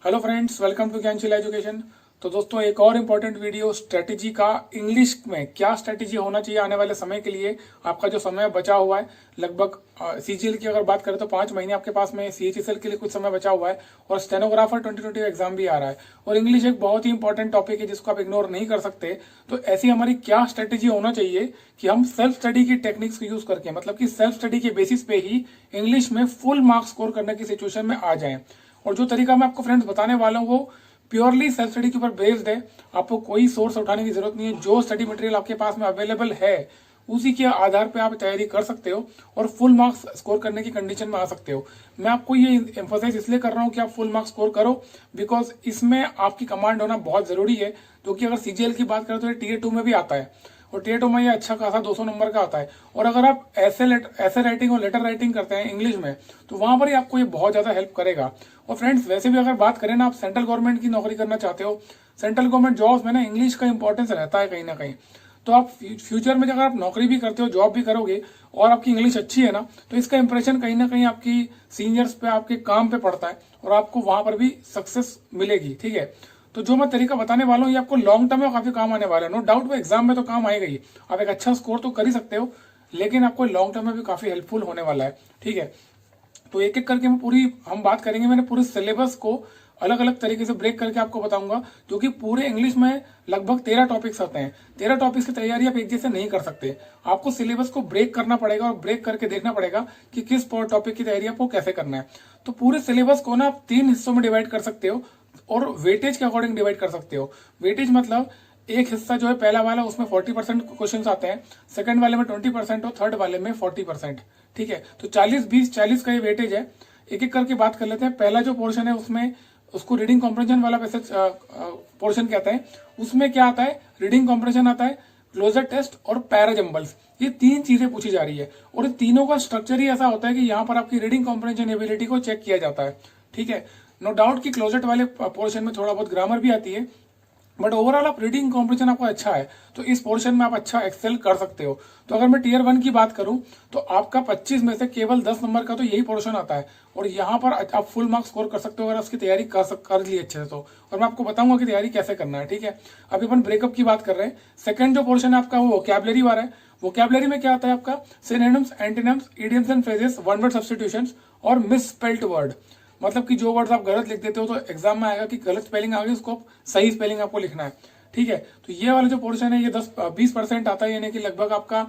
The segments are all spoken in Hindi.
Hello friends, welcome to Gyansheel education. तो दोस्तों, एक और इम्पोर्टेंट वीडियो स्ट्रेटेजी का, इंग्लिश में क्या स्ट्रेटेजी होना चाहिए आने वाले समय के लिए। आपका जो समय बचा हुआ है लगभग सीजीएल की अगर बात करें तो 5 महीने आपके पास में, सीएचएसएल के लिए कुछ समय बचा हुआ है और स्टेनोग्राफर 2020 एग्जाम भी आ रहा है और इंग्लिश एक बहुत ही इंपॉर्टेंट टॉपिक है जिसको आप इग्नोर नहीं कर सकते। तो ऐसी हमारी क्या स्ट्रेटेजी होना चाहिए कि हम सेल्फ स्टडी की टेक्निक्स को यूज करके, मतलब कि सेल्फ स्टडी के बेसिस पे ही इंग्लिश में फुल मार्क्स स्कोर करने की सिचुएशन में आ जाए। और जो तरीका मैं आपको फ्रेंड्स बताने वाला हूँ वो प्योरली सेल्फ स्टडी के ऊपर बेस्ड है। आपको कोई सोर्स उठाने की जरूरत नहीं है। जो स्टडी मटेरियल आपके पास में अवेलेबल है उसी के आधार पे आप तैयारी कर सकते हो और फुल मार्क्स स्कोर करने की कंडीशन में आ सकते हो। मैं आपको ये एम्फोसाइज इसलिए कर रहा हूँ कि आप फुल मार्क्स स्कोर करो, बिकॉज इसमें आपकी कमांड होना बहुत जरूरी है। क्योंकि अगर सीजीएल की बात करें तो ये टीयर 2 में भी आता है और टीयर 2 में ये अच्छा खासा 200 नंबर का आता है। और अगर आप ऐसे राइटिंग और लेटर राइटिंग करते हैं इंग्लिश में तो वहां पर ही आपको ये बहुत ज्यादा हेल्प करेगा। और फ्रेंड्स, वैसे भी अगर बात करें ना, आप सेंट्रल गवर्नमेंट की नौकरी करना चाहते हो, सेंट्रल गवर्नमेंट जॉब्स में ना इंग्लिश का इंपॉर्टेंस रहता है कहीं ना कहीं। तो आप फ्यूचर में अगर आप नौकरी भी करते हो, जॉब भी करोगे और आपकी इंग्लिश अच्छी है ना, तो इसका इंप्रेशन कहीं ना कहीं आपकी सीनियर्स पे, आपके काम पे पड़ता है और आपको वहां पर भी सक्सेस मिलेगी। ठीक है, तो जो मैं तरीका बताने वाला हूँ ये आपको लॉन्ग टर्म में काफी काम आने वाला है। नो डाउट वो एग्जाम में तो काम आएगा ही, आप एक अच्छा स्कोर तो कर ही सकते हो, लेकिन आपको लॉन्ग टर्म में भी काफी हेल्पफुल होने वाला है। ठीक है, तो एक एक करके हम बात करेंगे। मैंने पूरे सिलेबस को अलग अलग तरीके से ब्रेक करके आपको बताऊंगा, क्योंकि पूरे इंग्लिश में लगभग 13 टॉपिक्स आते हैं। 13 टॉपिक्स की तैयारी आप एक जैसे नहीं कर सकते। आपको सिलेबस को ब्रेक करना पड़ेगा और ब्रेक करके देखना पड़ेगा कि किस टॉपिक की तैयारी आपको कैसे करना है। तो पूरे सिलेबस को ना आप 3 हिस्सों में डिवाइड कर सकते हो और वेटेज के अकॉर्डिंग डिवाइड कर सकते हो। वेटेज मतलब एक हिस्सा जो है पहला वाला, उसमें 40% क्वेश्चन आते हैं, सेकंड वाले में 20% और थर्ड वाले में 40%। ठीक है, तो 40-20-40 का ये वेटेज है। एक एक करके बात कर लेते हैं। पहला जो पोर्शन है उसमें, उसको रीडिंग कॉम्प्रिहेंशन वाला पैसेज पोर्शन कहते हैं। उसमें क्या आता है, रीडिंग कॉम्प्रिहेंशन आता है, क्लोजर टेस्ट और पैराजम्बल्स। ये 3 चीजें पूछी जा रही है और इन तीनों का स्ट्रक्चर ही ऐसा होता है कि यहाँ पर आपकी रीडिंग कॉम्प्रिहेंशन एबिलिटी को चेक किया जाता है। ठीक है, नो डाउट कि क्लोजेट वाले पोर्शन में थोड़ा बहुत ग्रामर भी आती है, बट ओवरऑल आप रीडिंग कॉम्प्रिहेंशन आपको अच्छा है तो इस पोर्शन में आप अच्छा एक्सेल कर सकते हो। तो अगर मैं टीयर 1 की बात करूं तो आपका 25 में से केवल 10 नंबर का तो यही पोर्शन आता है और यहाँ पर आप फुल मार्क्स स्कोर कर सकते हो अगर उसकी तैयारी कर ली अच्छे से तो। और मैं आपको बताऊंगा कि तैयारी कैसे करना है। ठीक है, अभी अपन ब्रेकअप की बात कर रहे हैं। सेकंड जो पोर्शन है आपका वो वोकैबुलरी वाला है। वोकैबुलरी में क्या आता है आपका, synonyms, antonyms, idioms and phrases, one word substitutions और मिसस्पेल्ड वर्ड। मतलब कि जो वर्ड्स आप गलत लिख देते हो तो एग्जाम में आएगा कि गलत स्पेलिंग आ गई, उसको सही स्पेलिंग आपको लिखना है। ठीक है, तो ये वाला जो पोर्शन है ये 10-20% आता है, यानी कि लगभग आपका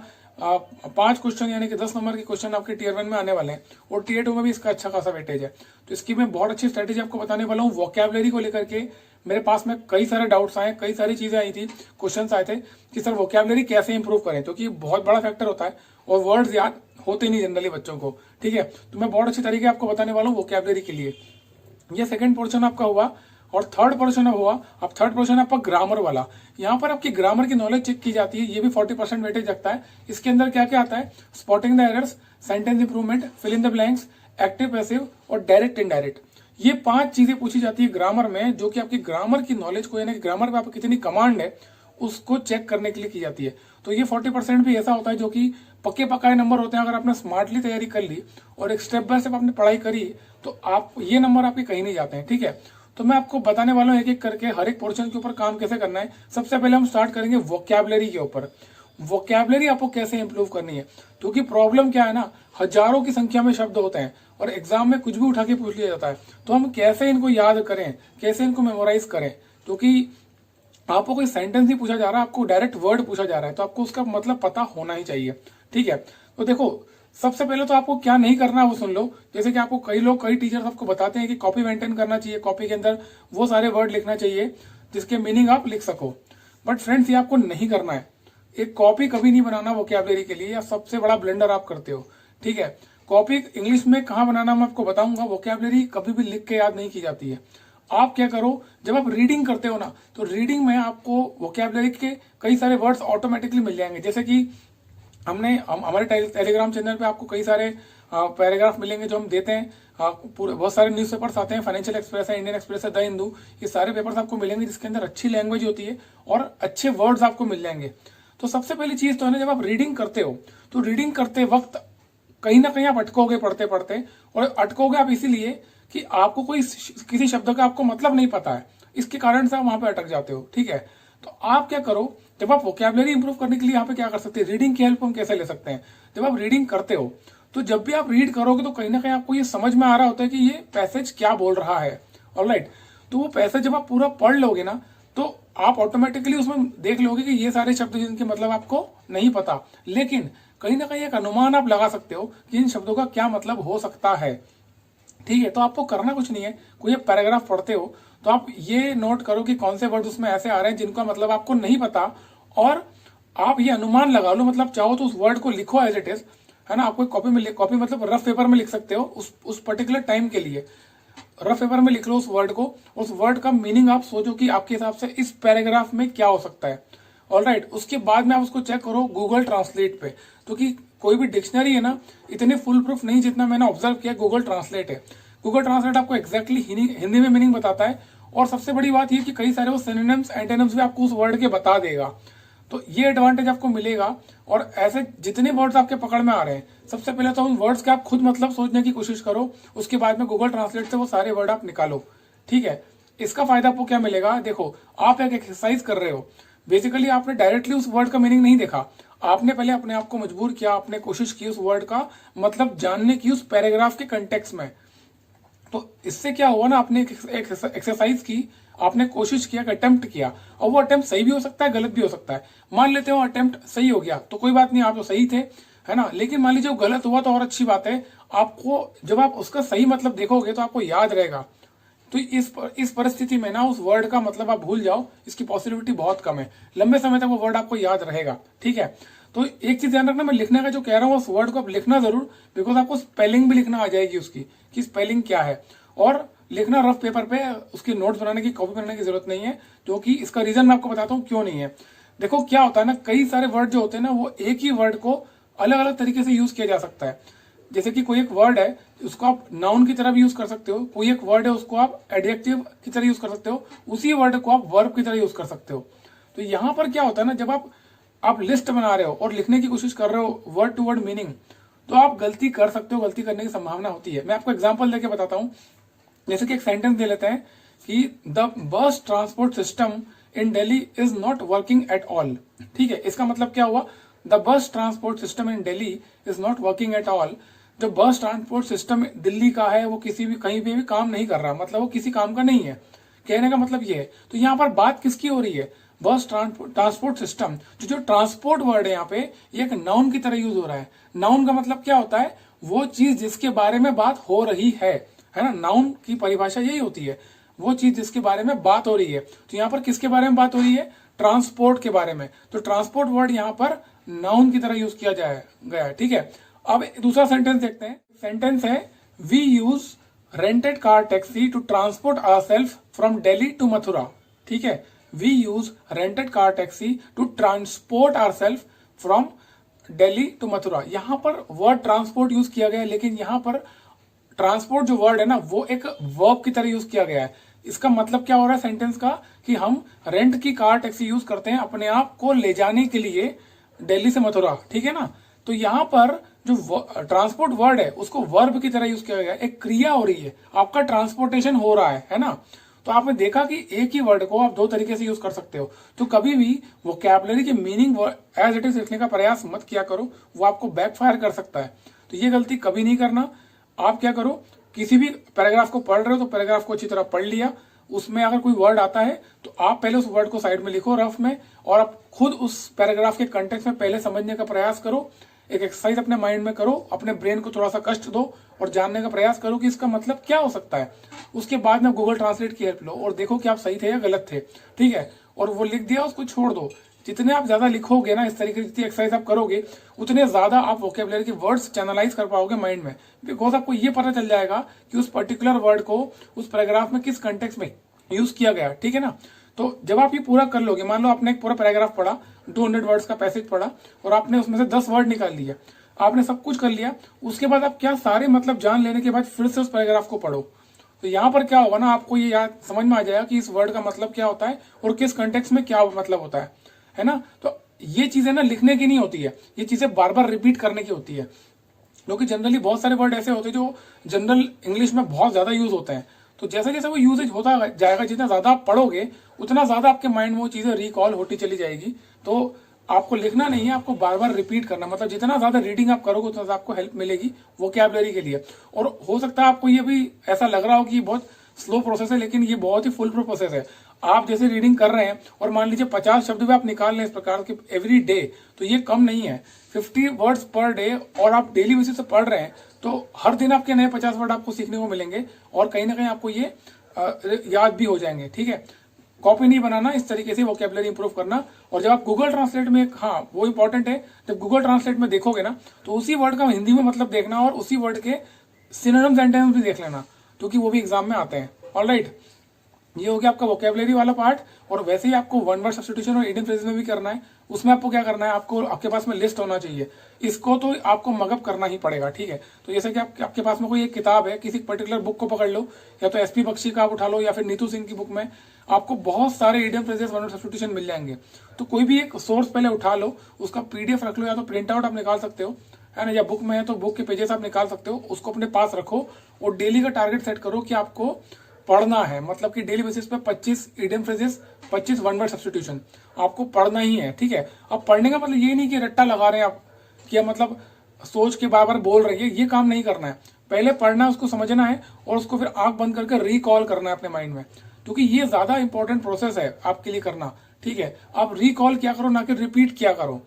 5 क्वेश्चन यानी कि 10 नंबर के क्वेश्चन आपके टीयर 1 में आने वाले हैं और टीयर 2 में भी इसका अच्छा खासा वेटेज है। तो इसकी मैं बहुत अच्छी स्ट्रेटेजी आपको बताने वाला हूँ। वोकैबुलरी को लेकर के मेरे पास में कई सारे डाउट्स आए, कई सारी चीजें आई थी, क्वेश्चन आए थे कि सर वोकैबुलरी कैसे इंप्रूव करें, क्योंकि बहुत बड़ा फैक्टर होता है और वर्ड्स याद होते नहीं जनरली बच्चों को। ठीक है, तो मैं बहुत अच्छी तरीके आपको बताने वाला हूँ वोकैबुलरी के लिए। ये सेकंड पोर्शन आपका हुआ और थर्ड पोर्शन हुआ। अब थर्ड पोर्शन आपका ग्रामर वाला। यहाँ पर आपकी ग्रामर की नॉलेज चेक की जाती है, ये भी 40% वेटेज रखता है। इसके अंदर क्या क्या आता है, spotting the errors, sentence improvement, fill in the blanks, active passive और डायरेक्ट इनडायरेक्ट। ये 5 चीजें पूछी जाती है ग्रामर में, जो कि आपकी ग्रामर की नॉलेज को, यानी कि ग्रामर में आपको कितनी कमांड है उसको चेक करने के लिए की जाती है। तो ये 40% भी ऐसा होता है जो कि पक्के पकाए नंबर होते हैं। अगर आपने स्मार्टली तैयारी कर ली और एक स्टेप बाय स्टेप आपने पढ़ाई करी तो आप ये नंबर आपके कहीं नहीं जाते हैं। ठीक है, तो मैं आपको बताने वाला हूँ एक एक करके हर एक पोर्शन के ऊपर काम कैसे करना है। सबसे पहले हम स्टार्ट करेंगे वोकैबुलरी के ऊपर। वोकैबुलरी आपको कैसे इंप्रूव करनी है, क्योंकि प्रॉब्लम क्या है ना, हजारों की संख्या में शब्द होते हैं और एग्जाम में कुछ भी उठा के पूछ लिया जाता है। तो हम कैसे इनको याद करें, कैसे इनको मेमोराइज करें, क्योंकि आपको कोई सेंटेंस नहीं पूछा जा रहा, आपको डायरेक्ट वर्ड पूछा जा रहा है, तो आपको उसका मतलब पता होना ही चाहिए। ठीक है, तो देखो सबसे पहले तो आपको क्या नहीं करना है वो सुन लो। जैसे कि आपको कई टीचर्स आपको बताते हैं कि कॉपी मेंटेन करना चाहिए, कॉपी के अंदर वो सारे वर्ड लिखना चाहिए जिसके मीनिंग आप लिख सको। बट फ्रेंड्स, ये आपको नहीं करना है। एक कॉपी कभी नहीं बनाना वोकैबुलरी के लिए, या सबसे बड़ा ब्लेंडर आप करते हो। ठीक है, कॉपी इंग्लिश में कहाँ बनाना मैं आपको बताऊंगा। वोकैबुलरी कभी भी लिख के याद नहीं की जाती है। आप क्या करो, जब आप रीडिंग करते हो ना, तो रीडिंग में आपको वोकैबुलरी के कई सारे वर्ड्स ऑटोमेटिकली मिल जाएंगे। जैसे कि हमारे टेलीग्राम चैनल पे आपको कई सारे पैराग्राफ मिलेंगे जो हम देते हैं। पूरे बहुत सारे न्यूज़पेपर्स आते हैं, फाइनेंशियल एक्सप्रेस है, इंडियन एक्सप्रेस है, द हिंदू, ये सारे पेपर्स आपको मिलेंगे जिसके अंदर अच्छी लैंग्वेज होती है और अच्छे वर्ड्स आपको मिल जाएंगे। तो सबसे पहली चीज तो है ना, जब आप रीडिंग करते हो तो रीडिंग करते वक्त कहीं ना कहीं आप अटकोगे पढ़ते पढ़ते, और अटकोगे आप इसीलिए कि आपको कोई किसी शब्द का आपको मतलब नहीं पता है, इसके कारण से आप वहां पे अटक जाते हो। ठीक है, तो आप क्या करो, जब आप वोकैबुलरी इंप्रूव करने के लिए यहाँ पे क्या कर सकते हैं, रीडिंग की हेल्प हम कैसे ले सकते हैं। जब आप रीडिंग करते हो तो जब भी आप रीड करोगे तो कहीं ना कहीं आपको ये समझ में आ रहा होता है कि ये पैसेज क्या बोल रहा है। ऑलराइट, तो वो पैसेज जब आप पूरा पढ़ लोगे ना तो आप ऑटोमेटिकली उसमें देख लोगे कि ये सारे शब्द जिनके मतलब आपको नहीं पता, लेकिन कहीं ना कहीं एक अनुमान आप लगा सकते हो कि इन शब्दों का क्या मतलब हो सकता है। ठीक है, तो आपको करना कुछ नहीं है, कोई एक पैराग्राफ पढ़ते हो तो आप ये नोट करो कि कौन से वर्ड उसमें ऐसे आ रहे हैं जिनका मतलब आपको नहीं पता, और आप ये अनुमान लगा लो। मतलब चाहो तो उस वर्ड को लिखो एज इट इज, है ना। आपको कॉपी में, कॉपी मतलब रफ पेपर में लिख सकते हो उस पर्टिकुलर टाइम के लिए। रफ पेपर में लिख लो उस वर्ड को, उस वर्ड का मीनिंग आप सोचो कि आपके हिसाब से इस पैराग्राफ में क्या हो सकता है। ऑलराइट, उसके बाद में आप उसको चेक करो गूगल ट्रांसलेट पे, तो कि कोई भी डिक्शनरी है ना इतनी फुल प्रूफ नहीं जितना मैंने ऑब्जर्व किया गूगल ट्रांसलेट है। गूगल ट्रांसलेट आपको एग्जैक्टली हिंदी में मीनिंग बताता है, और सबसे बड़ी बात ये कि कई सारे वो सिनोनिम्स एंटोनिम्स भी आपको उस वर्ड के बता देगा। तो ये एडवांटेज आपको मिलेगा। और ऐसे जितने वर्ड्स आपके पकड़ में आ रहे हैं, सबसे पहले तो उन वर्ड्स के आप खुद मतलब सोचने की कोशिश करो, उसके बाद में गूगल ट्रांसलेट से वो सारे वर्ड आप निकालो। ठीक है, इसका फायदा आपको क्या मिलेगा, देखो आप एक एक्सरसाइज कर रहे हो। बेसिकली आपने डायरेक्टली उस वर्ड का मीनिंग नहीं देखा, आपने पहले अपने आप को मजबूर किया, आपने कोशिश की उस वर्ड का मतलब जानने की उस पैराग्राफ के कंटेक्स्ट में। तो इससे क्या हुआ ना, आपने एक एक्सरसाइज की, आपने कोशिश किया, अटेम्प्ट किया, और वो अटेम्प्ट सही भी हो सकता है, गलत भी हो सकता है। मान लेते हो अटेम्प्ट सही हो गया तो कोई बात नहीं, आप तो सही थे, है ना। लेकिन मान लीजिए गलत हुआ तो और अच्छी बात है, आपको जब आप उसका सही मतलब देखोगे तो आपको याद रहेगा। तो इस परिस्थिति में ना उस वर्ड का मतलब आप भूल जाओ, इसकी पॉसिबिलिटी बहुत कम है, लंबे समय तक वो वर्ड आपको याद रहेगा। ठीक है, तो एक चीज ध्यान रखना, मैं लिखने का जो कह रहा हूँ उस वर्ड को आप लिखना जरूर, बिकॉज आपको स्पेलिंग भी लिखना आ जाएगी उसकी, कि स्पेलिंग क्या है। और लिखना रफ पेपर पे, उसकी नोट्स बनाने की, कॉपी बनाने की जरूरत नहीं है, क्योंकि इसका रीजन मैं आपको बताता हूँ क्यों नहीं है। देखो क्या होता है ना, कई सारे वर्ड जो होते हैं ना वो एक ही वर्ड को अलग अलग तरीके से यूज किया जा सकता है। जैसे कि कोई एक वर्ड है उसको आप नाउन की तरह भी यूज कर सकते हो, कोई एक वर्ड है उसको आप एडजेक्टिव की तरह यूज कर सकते हो, उसी वर्ड को आप वर्ब की तरह यूज कर सकते हो। तो यहाँ पर क्या होता है ना, जब आप लिस्ट बना रहे हो और लिखने की कोशिश कर रहे हो वर्ड टू वर्ड मीनिंग, तो आप गलती कर सकते हो, गलती करने की संभावना होती है। मैं आपको एग्जाम्पल देके बताता हूँ। जैसे कि एक सेंटेंस दे लेते हैं कि the bus transport system in Delhi is not working at all. ठीक है, इसका मतलब क्या हुआ, the bus transport system in Delhi is not working at all. जो बस ट्रांसपोर्ट सिस्टम दिल्ली का है वो किसी भी कहीं पे भी काम नहीं कर रहा, मतलब वो किसी काम का नहीं है, कहने का मतलब ये है। तो यहाँ पर बात किसकी हो रही है, बस ट्रांसपोर्ट सिस्टम। जो ट्रांसपोर्ट वर्ड है यहाँ पे ये एक नाउन की तरह यूज हो रहा है। नाउन का मतलब क्या होता है, वो चीज जिसके बारे में बात हो रही है ना। नाउन की परिभाषा यही होती है, वो चीज जिसके बारे में बात हो रही है। तो यहाँ पर किसके बारे में बात हो रही है, ट्रांसपोर्ट के बारे में। तो ट्रांसपोर्ट वर्ड यहाँ पर नाउन की तरह यूज किया गया है। ठीक है, अब दूसरा सेंटेंस देखते हैं। सेंटेंस है, we use rented car taxi to transport ourself from Delhi to Mathura. ठीक है, we use rented car taxi to transport ourself from Delhi to Mathura. यहाँ पर वर्ड ट्रांसपोर्ट यूज किया गया है, लेकिन यहाँ पर ट्रांसपोर्ट जो वर्ड है ना वो एक वर्ब की तरह यूज किया गया है। इसका मतलब क्या हो रहा है सेंटेंस का, कि हम रेंट की कार टैक्सी यूज करते हैं अपने आप को ले जाने के लिए दिल्ली से मथुरा। ठीक है ना, तो यहाँ पर जो ट्रांसपोर्ट वर्ड है उसको वर्ब की तरह यूज किया गया है, एक क्रिया हो रही है, आपका ट्रांसपोर्टेशन हो रहा है ना। तो आपने देखा कि एक ही वर्ड को आप दो तरीके से यूज कर सकते हो। तो कभी भी वोकैबुलरी की मीनिंग एज इट इज लिखने का प्रयास मत किया करो, वो आपको बैकफायर कर सकता है। तो ये गलती कभी नहीं करना। आप क्या करो, किसी भी पैराग्राफ को पढ़ रहे हो तो पैराग्राफ को अच्छी तरह पढ़ लिया, उसमें अगर कोई वर्ड आता है तो आप पहले उस वर्ड को साइड में लिखो रफ में, और आप खुद उस पैराग्राफ के कंटेक्स्ट में पहले समझने का प्रयास करो। एक एक्सरसाइज अपने माइंड में करो, अपने ब्रेन को थोड़ा सा कष्ट दो और जानने का प्रयास करो कि इसका मतलब क्या हो सकता है। उसके बाद में गूगल ट्रांसलेट की हेल्प लो और देखो कि आप सही थे या गलत थे। ठीक है, और वो लिख दिया उसको छोड़ दो। जितने आप ज्यादा लिखोगे ना, इस तरीके की जितनी एक्सरसाइज आप करोगे, उतने ज्यादा आप वोकैबुलरी के वर्ड्स चैनलाइज कर पाओगे माइंड में, बिकॉज आपको ये पता चल जाएगा कि उस पर्टिकुलर वर्ड को उस पैराग्राफ में किस कंटेक्स्ट में यूज किया गया। ठीक है ना, तो जब आप ये पूरा कर लोगे, मान लो आपने एक पूरा पैराग्राफ पढ़ा, 200 वर्ड्स का पैसेज पढ़ा, और आपने उसमें से 10 वर्ड निकाल लिए, आपने सब कुछ कर लिया। उसके बाद आप क्या सारे मतलब जान लेने के बाद फिर से उस पैराग्राफ को पढ़ो, तो यहाँ पर क्या होगा ना, आपको ये याद समझ में आ जाएगा कि इस वर्ड का मतलब क्या होता है और किस कंटेक्स्ट में क्या मतलब होता है ना। तो ये चीजें ना लिखने की नहीं होती है, ये चीजें बार बार रिपीट करने की होती है। क्योंकि जनरली बहुत सारे वर्ड ऐसे होते हैं जो जनरल इंग्लिश में बहुत ज़्यादा यूज होते हैं। तो जैसे जैसे वो यूजेज होता जाएगा, जितना ज़्यादा आप पढ़ोगे उतना ज़्यादा आपके माइंड में वो चीज़ें रिकॉल होती चली जाएगी। तो आपको लिखना नहीं है, आपको बार बार रिपीट करना, मतलब जितना ज़्यादा रीडिंग आप करोगे उतना ज़्यादा आपको हेल्प मिलेगी वोकैबुलरी के लिए। और हो सकता है आपको ये भी ऐसा लग रहा हो कि बहुत स्लो प्रोसेस है, लेकिन ये बहुत ही फुल प्रूफ प्रोसेस है। आप जैसे रीडिंग कर रहे हैं और मान लीजिए 50 शब्द भी आप निकाल लें इस प्रकार के एवरी डे, तो ये कम नहीं है। 50 वर्ड्स पर डे और आप डेली बेसिस से पढ़ रहे हैं, तो हर दिन आपके नए 50 वर्ड आपको सीखने को मिलेंगे और कहीं ना कहीं आपको ये याद भी हो जाएंगे। ठीक है, कॉपी नहीं बनाना, इस तरीके से वोकैबुलरी इंप्रूव करना। और जब आप गूगल ट्रांसलेट में, हाँ वो इंपॉर्टेंट है, जब गूगल ट्रांसलेट में देखोगे ना तो उसी वर्ड का हिंदी में मतलब देखना और उसी वर्ड के सिनोनिम सेंटेंस भी देख लेना, क्योंकि वो भी एग्जाम में आते हैं। ऑलराइट, ये हो गया आपका वोकैबुलरी वाला पार्ट। और वैसे ही आपको वन वर्ड सब्स्टिट्यूशन और इडियम फ्रेजेस में भी करना है। उसमें आपको क्या करना है, आपको आपके पास में लिस्ट होना चाहिए, इसको तो आपको मगअप करना ही पड़ेगा। ठीक है, तो जैसे कि आपके पास में कोई एक किताब है, किसी पर्टिकुलर बुक को पकड़ लो, या तो एसपी बख्शी का आप उठा लो या फिर नीतू सिंह की बुक में आपको बहुत सारे idiom phrases one word substitution मिल जाएंगे। तो कोई भी एक सोर्स पहले उठा लो, उसका पीडीएफ रख लो, या तो प्रिंट आउट आप निकाल सकते हो, है ना, या बुक में है तो बुक के पेजेस आप निकाल सकते हो, उसको अपने पास रखो और डेली का टारगेट सेट करो कि आपको पढ़ना है। मतलब कि डेली बेसिस पे 25 idiom phrases, 25 one word substitution आपको पढ़ना ही है। ठीक है, अब पढ़ने का मतलब ये नहीं कि रट्टा लगा रहे हैं आप, कि मतलब सोच के बार बार बोल रहे हैं, ये काम नहीं करना है। पहले पढ़ना है, उसको समझना है और उसको फिर आंख बंद करके रिकॉल करना है अपने माइंड में, क्योंकि ये ज्यादा इंपॉर्टेंट प्रोसेस है आपके लिए करना। ठीक है, आप रिकॉल क्या करो, ना कि रिपीट क्या करो,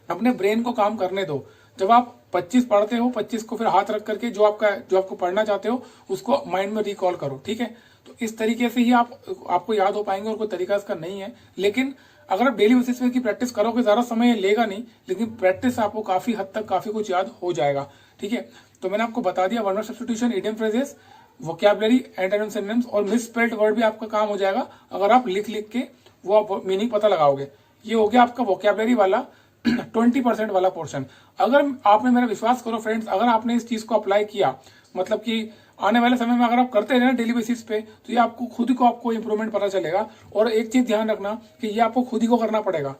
अपने ब्रेन को काम करने दो। जब आप 25 पढ़ते हो, 25 को फिर हाथ रख करके जो आपको पढ़ना चाहते हो उसको माइंड में रिकॉल करो। ठीक है, तो इस तरीके से ही आपको याद हो पाएंगे, और कोई तरीका इसका नहीं है। लेकिन अगर आप डेली बेसिस पे की प्रैक्टिस करोगे, ज्यादा समय लेगा नहीं, लेकिन प्रैक्टिस आपको काफी हद तक काफी कुछ याद हो जाएगा। ठीक है, तो मैंने आपको बता दिया one word substitution, idiom phrases, vocabulary, antonym synonyms और मिसस्पेल्ड वर्ड भी आपका काम हो जाएगा अगर आप लिख लिख के वो आप मीनिंग पता लगाओगे। ये हो गया आपका वोकैबुलरी वाला 20% वाला पोर्शन। अगर आपने, मेरा विश्वास करो फ्रेंड्स, अगर आपने इस चीज को अप्लाई किया, मतलब कि आने वाले समय में अगर आप करते रहे ना डेली बेसिस पे, तो ये आपको खुद को आपको इंप्रूवमेंट पता चलेगा। और एक चीज ध्यान रखना कि ये आपको खुद ही को करना पड़ेगा,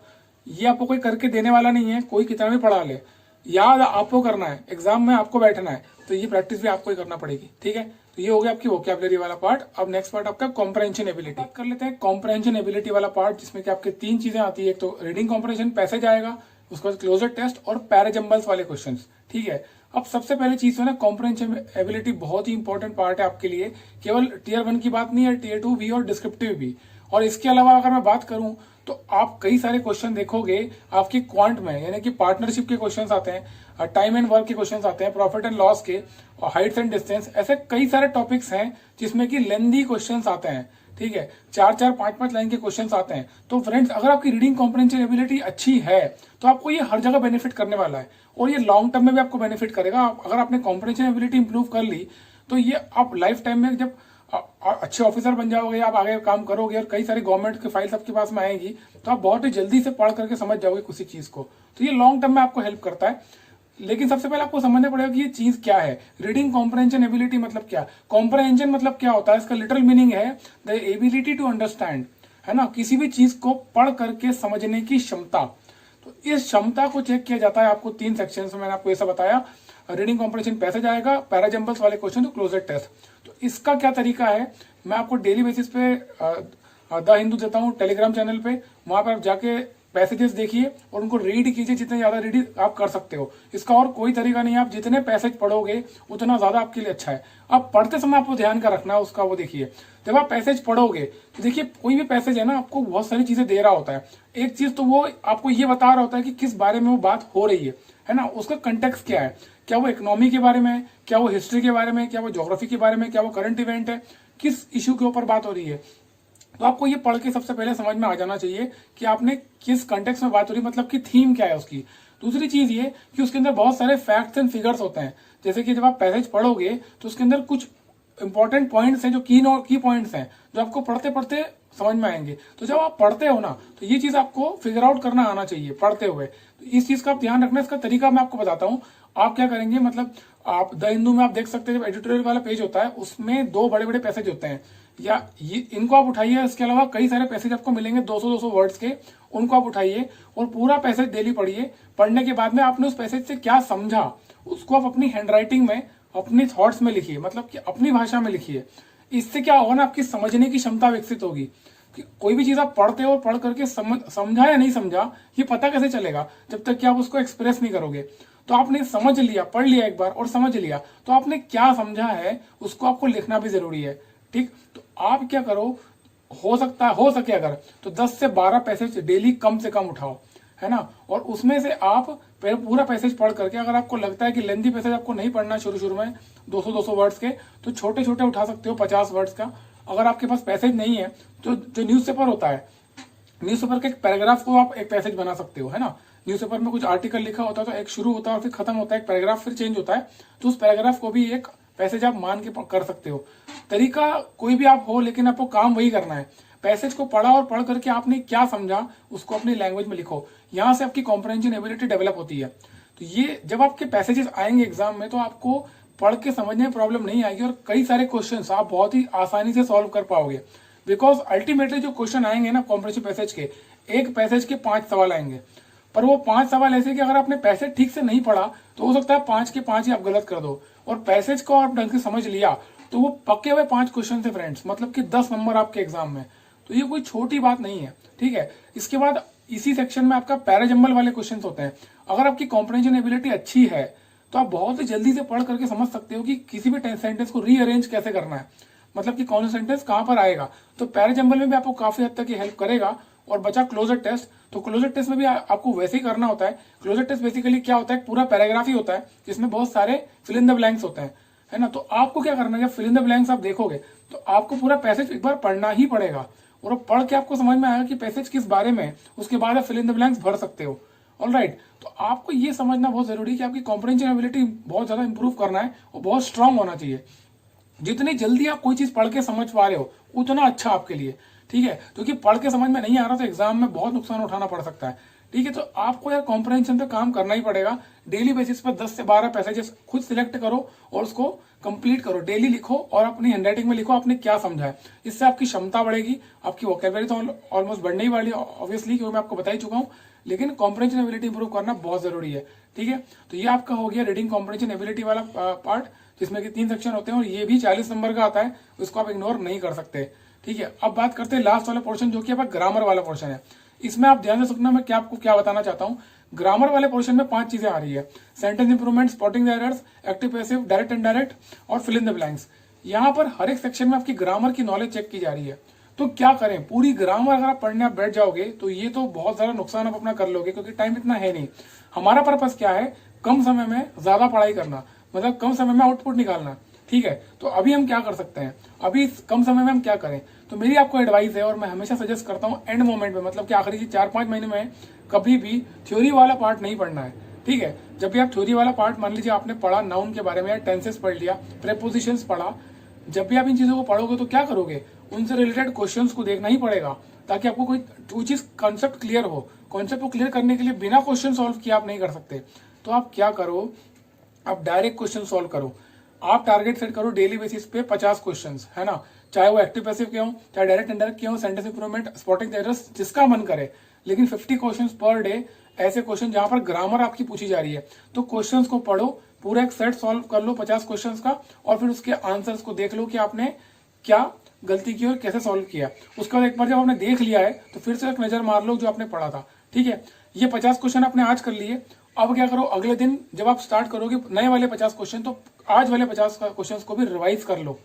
ये आपको कोई करके देने वाला नहीं है, कोई कितना भी पढ़ा ले, याद आपको करना है, एग्जाम में आपको बैठना है, तो ये प्रैक्टिस भी आपको ही करना पड़ेगी। ठीक है, तो ये हो गया आपकी वोकैबुलरी वाला पार्ट। अब नेक्स्ट पार्ट आपका कॉम्प्रहेंशन एबिलिटी कर लेते हैं। कॉम्प्रहेंशन एबिलिटी वाला पार्ट, जिसमें कि आपके 3 चीजें आती है, एक तो रीडिंग कॉम्प्रहेंशन, पैसेज आएगा, उसके बाद क्लोजर टेस्ट और पैराजम्बल्स वाले क्वेश्चंस। ठीक है, अब सबसे पहले चीज है ना, कॉम्प्रहेंशन एबिलिटी बहुत ही इंपॉर्टेंट पार्ट है आपके लिए। केवल टीयर 1 की बात नहीं है, टीयर 2 भी और डिस्क्रिप्टिव भी। और इसके अलावा अगर मैं बात करूं तो आप कई सारे क्वेश्चन देखोगे आपकी क्वांट में, यानी कि पार्टनरशिप के क्वेश्चंस आते हैं, टाइम एंड वर्क के क्वेश्चंस आते हैं, प्रॉफिट एंड लॉस के, और हाइट्स एंड डिस्टेंस, ऐसे कई सारे टॉपिक्स हैं जिसमें कि लेंदी क्वेश्चंस आते हैं। ठीक है, 4-4, 5-5 लाइन के क्वेश्चंस आते हैं। तो फ्रेंड्स, अगर आपकी रीडिंग कॉम्प्रहेंशन एबिलिटी अच्छी है तो आपको ये हर जगह बेनिफिट करने वाला है, और ये लॉन्ग टर्म में भी आपको बेनिफिट करेगा। अगर आपने कॉम्प्रहेंशन एबिलिटी इंप्रूव कर ली तो ये आप लाइफ टाइम में जब अच्छे ऑफिसर बन जाओगे, आप आगे काम करोगे और कई सारी गवर्नमेंट की फाइल्स आपके पास में आएगी, तो आप बहुत ही जल्दी से पढ़ करके समझ जाओगे किसी चीज को। तो ये लॉन्ग टर्म में आपको हेल्प करता है। लेकिन सबसे पहले आपको समझना पड़ेगा कि ये चीज क्या है। रीडिंग कॉम्प्रहेंशन एबिलिटी मतलब क्या, कॉम्प्रहेंशन मतलब क्या होता है, इसका लिटरल मीनिंग है द एबिलिटी टू अंडरस्टैंड, है ना, किसी भी चीज को पढ़ करके समझने की क्षमता। तो इस क्षमता को चेक किया जाता है आपको 3 सेक्शन में, मैंने आपको ये सब बताया। रीडिंग कॉम्प्रहेंशन पैसेज आएगा, पैराजम्बल्स वाले क्वेश्चन, तो क्लोजर टेस्ट। तो इसका क्या तरीका है, मैं आपको डेली बेसिस पे द हिंदू देता हूँ टेलीग्राम चैनल पे, वहां पर आप जाके पैसेजेस देखिए और उनको रीड कीजिए, जितने ज्यादा रीड आप कर सकते हो। इसका और कोई तरीका नहीं है, आप जितने पैसेज पढ़ोगे उतना ज्यादा आपके लिए अच्छा है। अब पढ़ते समय आपको ध्यान का रखना है उसका, वो देखिए जब आप पैसेज पढ़ोगे तो देखिए कोई भी पैसेज है ना, आपको बहुत सारी चीजें दे रहा होता है। एक चीज तो वो आपको ये बता रहा होता है कि किस बारे में वो बात हो रही है ना, उसका कंटेक्स्ट क्या है, क्या वो इकोनॉमी के बारे में, क्या वो हिस्ट्री के बारे में, क्या वो ज्योग्राफी के बारे में, क्या वो करंट इवेंट है, किस इश्यू के ऊपर बात हो रही है। तो आपको ये पढ़ के सबसे पहले समझ में आ जाना चाहिए कि आपने किस कंटेक्स्ट में बात हो रही है, मतलब कि थीम क्या है उसकी। दूसरी चीज ये कि उसके अंदर बहुत सारे फैक्ट्स एंड फिगर्स होते हैं। जैसे कि जब आप पैसेज पढ़ोगे तो उसके अंदर कुछ इंपॉर्टेंट पॉइंट्स हैं, जो की पॉइंट्स हैं, जो आपको पढ़ते पढ़ते समझ में आएंगे। तो जब आप पढ़ते हो ना, तो ये चीज आपको फिगर आउट करना आना चाहिए पढ़ते हुए। तो इस चीज का आप ध्यान रखना। इसका तरीका मैं आपको बताता हूँ। आप क्या करेंगे, मतलब आप द हिंदू में आप देख सकते हैं, जब एडिटोरियल वाला पेज होता है उसमें 2 बड़े बड़े पैसेज होते हैं, या ये इनको आप उठाइए। इसके अलावा कई सारे पैसेज आपको मिलेंगे 200-200 वर्ड्स के, उनको आप उठाइए और पूरा पैसेज डेली पढ़िए। पढ़ने के बाद में आपने उस पैसेज से क्या समझा उसको आप अपनी हैंडराइटिंग में, अपनी थॉट्स में लिखिए, मतलब कि अपनी भाषा में लिखिए। इससे क्या होगा ना, आपकी समझने की क्षमता विकसित होगी। कि कोई भी चीज आप पढ़ते हो और पढ़ करके समझा या नहीं समझा ये पता कैसे चलेगा जब तक कि आप उसको एक्सप्रेस नहीं करोगे। तो आपने समझ लिया, पढ़ लिया एक बार और समझ लिया, तो आपने क्या समझा है उसको आपको लिखना भी जरूरी है। ठीक, तो आप क्या करो, हो सके अगर तो 10 से 12 पैसेज डेली कम से कम उठाओ, है ना। और उसमें से आप पूरा पैसेज पढ़ करके, अगर आपको लगता है कि लेंथी पैसेज आपको नहीं पढ़ना शुरू शुरू में 200 वर्ड्स के, तो छोटे छोटे उठा सकते हो 50 वर्ड्स का। अगर आपके पास पैसेज नहीं है तो जो न्यूज़पेपर होता है, न्यूज़पेपर के एक पैराग्राफ को आप एक पैसेज बना सकते हो, है ना। न्यूज़पेपर में कुछ आर्टिकल लिखा होता है तो एक शुरू होता है और फिर खत्म होता है, एक पैराग्राफ फिर चेंज होता है, तो उस पैराग्राफ को भी एक पैसेज आप मान के कर सकते हो। तरीका कोई भी आप हो, लेकिन आपको काम वही करना है। पैसेज को पढ़ा और पढ़ करके आपने क्या समझा उसको अपनी लैंग्वेज में लिखो, यहां से आपकी कॉम्प्रहेंशन एबिलिटी डेवलप होती है। तो ये जब आपके पैसेजेस आएंगे एग्जाम में तो आपको पढ़ के समझने में प्रॉब्लम नहीं आएगी और कई सारे क्वेश्चंस आप बहुत ही आसानी से सॉल्व कर पाओगे। बिकॉज अल्टीमेटली जो क्वेश्चन आएंगे ना कॉम्प्रहेंसिव पैसेज के, एक पैसेज के 5 सवाल आएंगे, पर वो 5 सवाल ऐसे कि अगर आपने पैसेज ठीक से नहीं पढ़ा तो हो सकता है 5 के 5 ही आप गलत कर दो, और पैसेज को आप ढंग से समझ लिया तो वो पक्के हुए 5 क्वेश्चन थे फ्रेंड्स, मतलब कि 10 नंबर आपके एग्जाम में। तो ये कोई छोटी बात नहीं है, ठीक है। इसके बाद इसी सेक्शन में आपका पैराजंबल वाले क्वेश्चंस होते हैं। अगर आपकी कॉम्प्रहेंशन एबिलिटी अच्छी है तो आप बहुत ही जल्दी से पढ़ करके समझ सकते हो कि किसी भी सेंटेंस को रीअरेंज कैसे करना है, मतलब कि कौन सा सेंटेंस कहां पर आएगा। तो पैराजंबल में भी आपको काफी हद तक ये हेल्प करेगा। और बचा क्लोजर टेस्ट, तो क्लोजर टेस्ट में भी आपको वैसे ही करना होता है। क्लोजर टेस्ट बेसिकली क्या होता है, पूरा पैराग्राफ ही होता है जिसमें बहुत सारे फिल इन द ब्लैंक्स होते हैं, है ना। तो आपको क्या करना है, जब फिल इन द ब्लैंक्स आप देखोगे तो आपको पूरा पैसेज एक बार पढ़ना ही पड़ेगा, और पढ़ के आपको समझ में आएगा कि पैसेज किस बारे में, उसके बाद आप फिल इन द ब्लैंक्स भर सकते हो। ऑलराइट, तो आपको ये समझना बहुत जरूरी है कि आपकी कॉम्प्रहेंशन एबिलिटी बहुत ज्यादा इंप्रूव करना है और बहुत स्ट्रांग होना चाहिए। जितनी जल्दी आप कोई चीज पढ़ के समझ पा रहे हो उतना अच्छा आपके लिए, ठीक है। क्योंकि पढ़ के समझ में नहीं आ रहा तो एग्जाम में बहुत नुकसान उठाना पड़ सकता है, ठीक है। तो आपको यार कॉम्प्रहेंशन पे काम करना ही पड़ेगा। डेली बेसिस पर 10 से 12 पैसेजेस खुद सिलेक्ट करो और उसको कंप्लीट करो, डेली लिखो और अपनी हैंडराइटिंग में लिखो आपने क्या समझा है। इससे आपकी क्षमता बढ़ेगी, आपकी वोकैबुलरी तो ऑलमोस्ट बढ़ने ही वाली है ऑब्वियसली, क्योंकि मैं आपको बता ही चुका हूँ, लेकिन कॉम्प्रहेंशन एबिलिटी इंप्रूव करना बहुत जरूरी है, ठीक है। तो ये आपका हो गया रीडिंग कॉम्प्रहेंशन एबिलिटी वाला पार्ट, जिसमें कि 3 सेक्शन होते हैं और ये भी 40 नंबर का आता है, उसको आप इग्नोर नहीं कर सकते, ठीक है। अब बात करते हैं लास्ट वाला पोर्शन जो कि आपका ग्रामर वाला पोर्शन है। इसमें आप ध्यान से सुनना, मैं क्या आपको क्या बताना चाहता हूँ। ग्रामर वाले पोर्शन में 5 चीजें आ रही है, sentence improvement, spotting the errors, active passive, direct indirect और फिल इन द ब्लैंक्स। यहाँ पर हर एक सेक्शन में आपकी ग्रामर की नॉलेज चेक की जा रही है। तो क्या करें, पूरी ग्रामर अगर आप पढ़ने आप बैठ जाओगे तो ये तो बहुत ज्यादा नुकसान आप अपना कर लोगे, क्योंकि टाइम इतना है नहीं। हमारा पर्पस क्या है, कम समय में ज्यादा पढ़ाई करना, मतलब कम समय में आउटपुट निकालना, ठीक है। तो अभी हम क्या कर सकते हैं, अभी कम समय में हम क्या करें। तो मेरी आपको एडवाइस है और मैं हमेशा सजेस्ट करता हूँ एंड मोमेंट में, मतलब कि आखिरी 4-5 महीने में कभी भी थ्योरी वाला पार्ट नहीं पढ़ना है, ठीक है। जब भी आप थ्योरी वाला पार्ट, मान लीजिए आपने पढ़ा नाउन के बारे में या टेंसेस पढ़ लिया, प्रेपोजिशंस पढ़ा, जब भी आप इन चीजों को पढ़ोगे तो क्या करोगे, उनसे रिलेटेड क्वेश्चंस को देखना ही पड़ेगा, ताकि आपको कोई चीज कॉन्सेप्ट क्लियर हो। कॉन्सेप्ट को क्लियर करने के लिए बिना क्वेश्चन सॉल्व किए आप नहीं कर सकते। तो आप क्या करो, आप डायरेक्ट क्वेश्चन सॉल्व करो। आप टारगेट सेट करो डेली बेसिस पे 50 क्वेश्चंस, है ना, चाहे वो एक्टिव पैसिव के हो, चाहे डायरेक्ट इनडायरेक्ट के हो, sentence improvement, spotting the errors, जिसका मन करे। लेकिन 50 क्वेश्चंस पर डे, ऐसे क्वेश्चन जहां पर ग्रामर आपकी पूछी जा रही है, तो क्वेश्चंस को पढ़ो, पूरा एक सेट सॉल्व कर लो 50 क्वेश्चंस का, और फिर उसके आंसर्स को देख लो कि आपने क्या गलती की और कैसे सॉल्व किया। उसके बाद एक बार जब आपने देख लिया है तो फिर से एक नजर मार लो जो आपने पढ़ा था, ठीक है। ये 50 क्वेश्चन आपने आज कर लिए। अब क्या करो, अगले दिन जब आप स्टार्ट करोगे नए वाले 50 क्वेश्चन, तो आज वाले 50 क्वेश्चन को भी रिवाइज कर लो,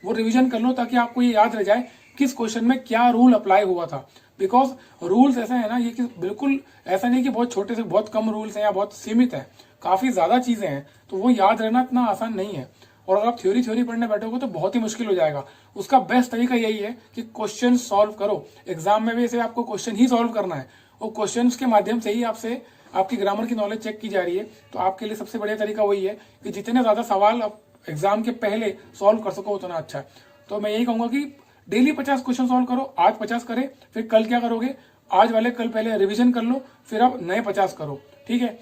वो रिवीजन कर लो, ताकि आपको ये याद रह जाए किस क्वेश्चन में क्या रूल अप्लाई हुआ था। बिकॉज रूल्स ऐसा है ना, ये कि बिल्कुल ऐसा नहीं कि बहुत छोटे से बहुत कम रूल्स हैं या बहुत सीमित है, काफी ज्यादा चीजें हैं, तो वो याद रहना इतना आसान नहीं है। और अगर आप थ्योरी पढ़ने बैठोगे तो बहुत ही मुश्किल हो जाएगा। उसका बेस्ट तरीका यही है कि क्वेश्चन सॉल्व करो। एग्जाम में भी इसे आपको क्वेश्चन ही सॉल्व करना है, और क्वेश्चंस के माध्यम से ही आपसे आपकी ग्रामर की नॉलेज चेक की जा रही है। तो आपके लिए सबसे बढ़िया तरीका वही है कि जितने ज्यादा सवाल आप एग्जाम के पहले सॉल्व कर सको उतना अच्छा है। तो मैं यही कहूंगा कि डेली 50 क्वेश्चन सॉल्व करो, आज 50 करे, फिर कल क्या करोगे, आज वाले कल पहले रिवीजन कर लो, फिर अब नए 50 करो, ठीक है।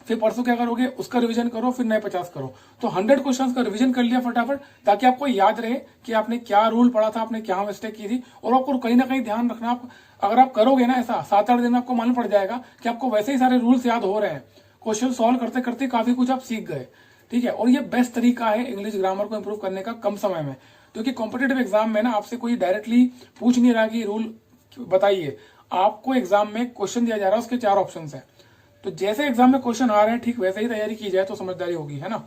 फिर परसों क्या करोगे, उसका रिवीजन करो, फिर नए 50 करो। तो 100 क्वेश्चंस का रिवीजन कर लिया फटाफट, ताकि आपको याद रहे कि आपने क्या रूल पढ़ा था, आपने क्या मिस्टेक की थी। और आपको कहीं ना कहीं ध्यान रखना, अगर आप करोगे ना ऐसा 7-8 दिन में आपको मालूम पड़ जाएगा कि आपको वैसे ही सारे रूल्स याद हो रहे हैं, क्वेश्चन सॉल्व करते करते काफी कुछ आप सीख गए, ठीक है। और ये बेस्ट तरीका है इंग्लिश ग्रामर को इंप्रूव करने का कम समय में, क्योंकि कॉम्पिटेटिव एग्जाम में ना आपसे कोई डायरेक्टली पूछ नहीं रहा कि रूल बताइए, आपको एग्जाम में क्वेश्चन दिया जा रहा है, उसके 4 ऑप्शन है। तो जैसे एग्जाम में क्वेश्चन आ रहे हैं ठीक वैसे ही तैयारी की जाए तो समझदारी होगी, है ना।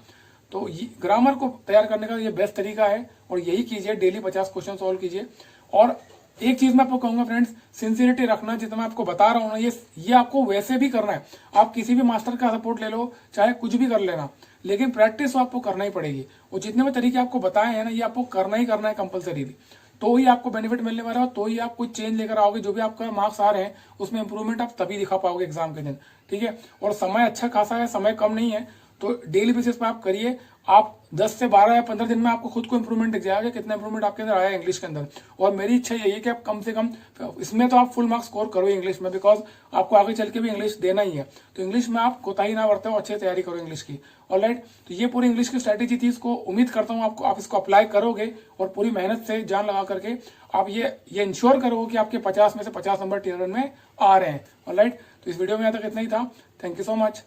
तो ग्रामर को तैयार करने का ये बेस्ट तरीका है और यही कीजिए, डेली 50 क्वेश्चन सॉल्व कीजिए। और एक चीज मैं आपको कहूंगा फ्रेंड्स, सिंसियरिटी रखना, जितना मैं आपको बता रहा हूं ना, ये आपको वैसे भी करना है। आप किसी भी मास्टर का सपोर्ट ले लो, चाहे कुछ भी कर लेना, लेकिन प्रैक्टिस तो आपको करना ही पड़ेगी। और जितने भी तरीके आपको बताए हैं ना, ये आपको करना ही करना है कंपलसरी, तो ही आपको बेनिफिट मिलने वाला है, तो ही आप कुछ चेंज लेकर आओगे। जो भी आपका मार्क्स आ रहे हैं उसमें इंप्रूवमेंट आप तभी दिखा पाओगे एग्जाम के दिन, ठीक है। और समय अच्छा खासा है, समय कम नहीं है, तो डेली बेसिस पे आप करिए। आप 10 से 12 या 15 दिन में आपको खुद को इंप्रूवमेंट दिख जाएगा, कितना इंप्रूवमेंट आपके अंदर आया इंग्लिश के अंदर। और मेरी इच्छा यही है कि आप कम से कम इसमें तो आप फुल मार्क्स स्कोर करो इंग्लिश में, बिकॉज आपको आगे चल के भी इंग्लिश देना ही है। तो इंग्लिश में आप कोताही ना बरते हो, अच्छे तैयारी करो इंग्लिश की। ऑलराइट, तो ये पूरी इंग्लिश की स्ट्रैटेजी थी, इसको उम्मीद करता हूँ आप इसको अप्लाई करोगे और पूरी मेहनत से जान लगा करके आप ये इंश्योर करोगे कि आपके 50 में से 50 नंबर टीयर 1 में आ रहे हैं। ऑलराइट, तो इस वीडियो में यहाँ तक इतना ही था। Thank you so much.